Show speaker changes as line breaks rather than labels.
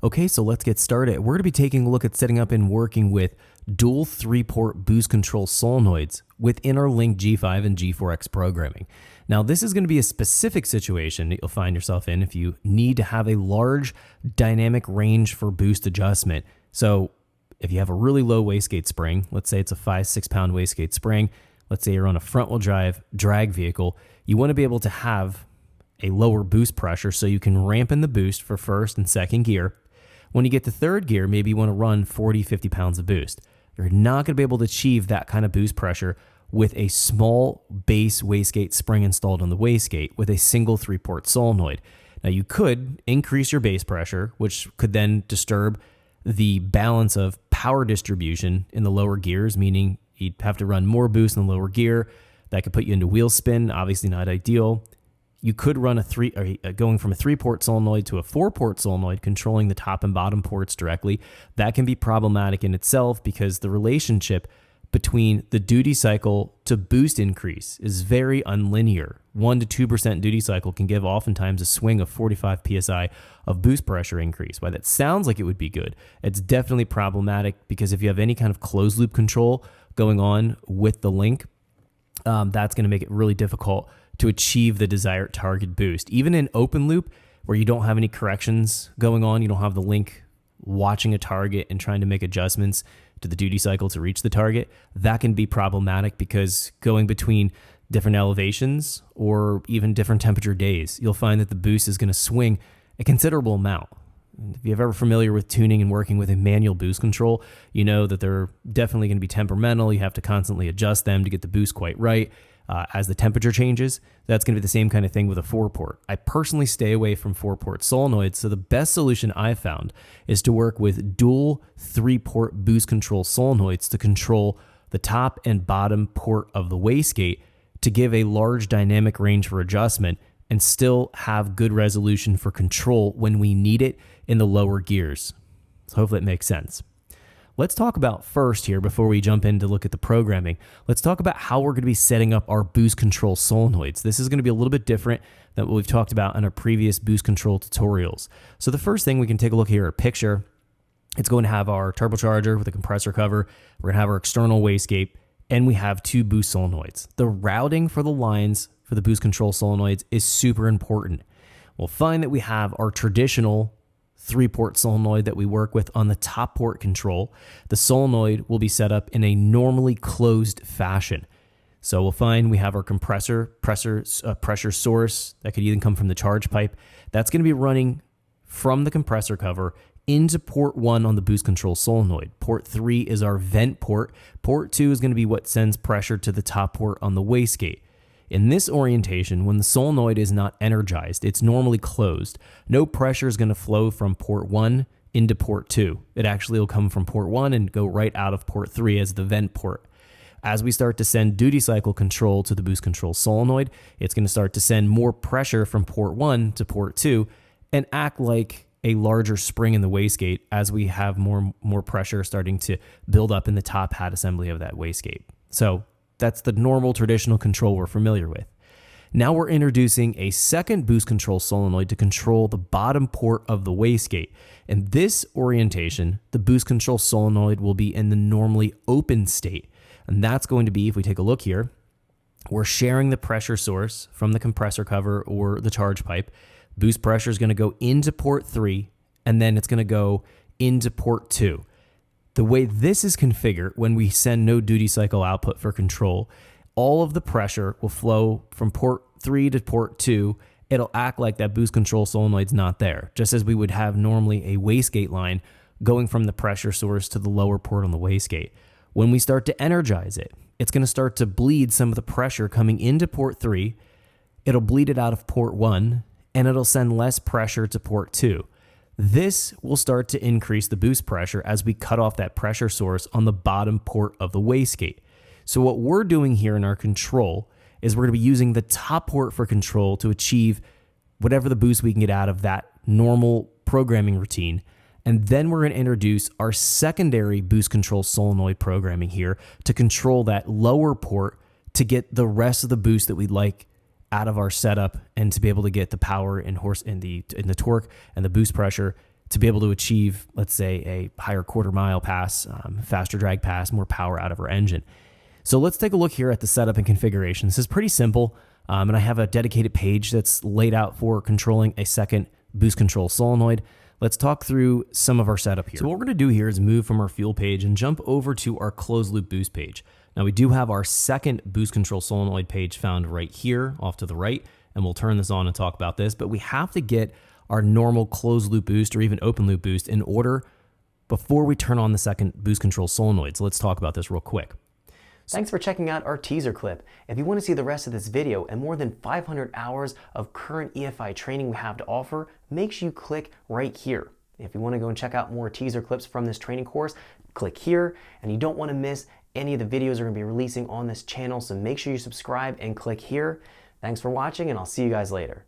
Okay, so let's get started. We're going to be taking a look at setting up and working with dual 3-port boost control solenoids within our Link G5 and G4X programming. Now, this is going to be a specific situation that you'll find yourself in if you need to have a large dynamic range for boost adjustment. So if you have a really low wastegate spring, let's say it's a 5-6 pound wastegate spring, let's say you're on a front-wheel drive drag vehicle, you want to be able to have a lower boost pressure so you can ramp in the boost for first and second gear. When you get to third gear, maybe you want to run 40, 50 pounds of boost. You're not going to be able to achieve that kind of boost pressure with a small base wastegate spring installed on the wastegate with a single 3-port solenoid. Now, you could increase your base pressure, which could then disturb the balance of power distribution in the lower gears, meaning you'd have to run more boost in the lower gear. That could put you into wheel spin, obviously not ideal. You could run going from a 3-port solenoid to a 4-port solenoid, controlling the top and bottom ports directly. That can be problematic in itself because the relationship between the duty cycle to boost increase is very unlinear. 1 to 2% duty cycle can give oftentimes a swing of 45 psi of boost pressure increase. While that sounds like it would be good, it's definitely problematic because if you have any kind of closed loop control going on with the Link, that's going to make it really difficult to achieve the desired target boost. Even in open loop, where you don't have any corrections going on, you don't have the Link watching a target and trying to make adjustments to the duty cycle to reach the target, that can be problematic because going between different elevations or even different temperature days, you'll find that the boost is going to swing a considerable amount. If you're ever familiar with tuning and working with a manual boost control, you know that they're definitely going to be temperamental. You have to constantly adjust them to get the boost quite right. As the temperature changes, that's going to be the same kind of thing with a 4-port. I personally stay away from 4-port solenoids, so the best solution I've found is to work with dual 3-port boost control solenoids to control the top and bottom port of the wastegate to give a large dynamic range for adjustment and still have good resolution for control when we need it in the lower gears. So hopefully it makes sense. Let's talk about first here, before we jump in to look at the programming, let's talk about how we're going to be setting up our boost control solenoids. This is going to be a little bit different than what we've talked about in our previous boost control tutorials. So the first thing we can take a look here, a picture. It's going to have our turbocharger with a compressor cover. We're going to have our external wastegate, and we have 2 boost solenoids. The routing for the lines for the boost control solenoids is super important. We'll find that we have our traditional 3-port solenoid that we work with on the top port control. The solenoid will be set up in a normally closed fashion. So we'll find we have our pressure source that could even come from the charge pipe. That's going to be running from the compressor cover into port 1 on the boost control solenoid. Port 3 is our vent port. Port 2 is going to be what sends pressure to the top port on the wastegate. In this orientation, when the solenoid is not energized, it's normally closed. No pressure is going to flow from port 1 into port 2. It actually will come from port 1 and go right out of port 3 as the vent port. As we start to send duty cycle control to the boost control solenoid, it's going to start to send more pressure from port 1 to port 2 and act like a larger spring in the wastegate as we have more pressure starting to build up in the top hat assembly of that wastegate. So that's the normal traditional control we're familiar with. Now we're introducing a second boost control solenoid to control the bottom port of the wastegate. In this orientation, the boost control solenoid will be in the normally open state. And that's going to be, if we take a look here, we're sharing the pressure source from the compressor cover or the charge pipe. Boost pressure is going to go into port 3, and then it's going to go into port 2. The way this is configured, when we send no duty cycle output for control, all of the pressure will flow from port 3 to port 2. It'll act like that boost control solenoid's not there, just as we would have normally a wastegate line going from the pressure source to the lower port on the wastegate. When we start to energize it, it's going to start to bleed some of the pressure coming into port 3. It'll bleed it out of port 1, and it'll send less pressure to port 2. This will start to increase the boost pressure as we cut off that pressure source on the bottom port of the wastegate. So what we're doing here in our control is we're going to be using the top port for control to achieve whatever the boost we can get out of that normal programming routine. And then we're going to introduce our secondary boost control solenoid programming here to control that lower port to get the rest of the boost that we'd like out of our setup and to be able to get the power and the torque and the boost pressure to be able to achieve, let's say, a higher quarter mile pass, faster drag pass, more power out of our engine. So let's take a look here at the setup and configuration. This is pretty simple, and I have a dedicated page that's laid out for controlling a second boost control solenoid. Let's talk through some of our setup here. So what we're gonna do here is move from our fuel page and jump over to our closed loop boost page. Now we do have our second boost control solenoid page found right here off to the right, and we'll turn this on and talk about this, but we have to get our normal closed loop boost or even open loop boost in order before we turn on the second boost control solenoid. So let's talk about this real quick.
Thanks for checking out our teaser clip. If you want to see the rest of this video and more than 500 hours of current EFI training we have to offer, make sure you click right here. If you want to go and check out more teaser clips from this training course, click here, and you don't want to miss any of the videos we're going to be releasing on this channel, so make sure you subscribe and click here. Thanks for watching, and I'll see you guys later.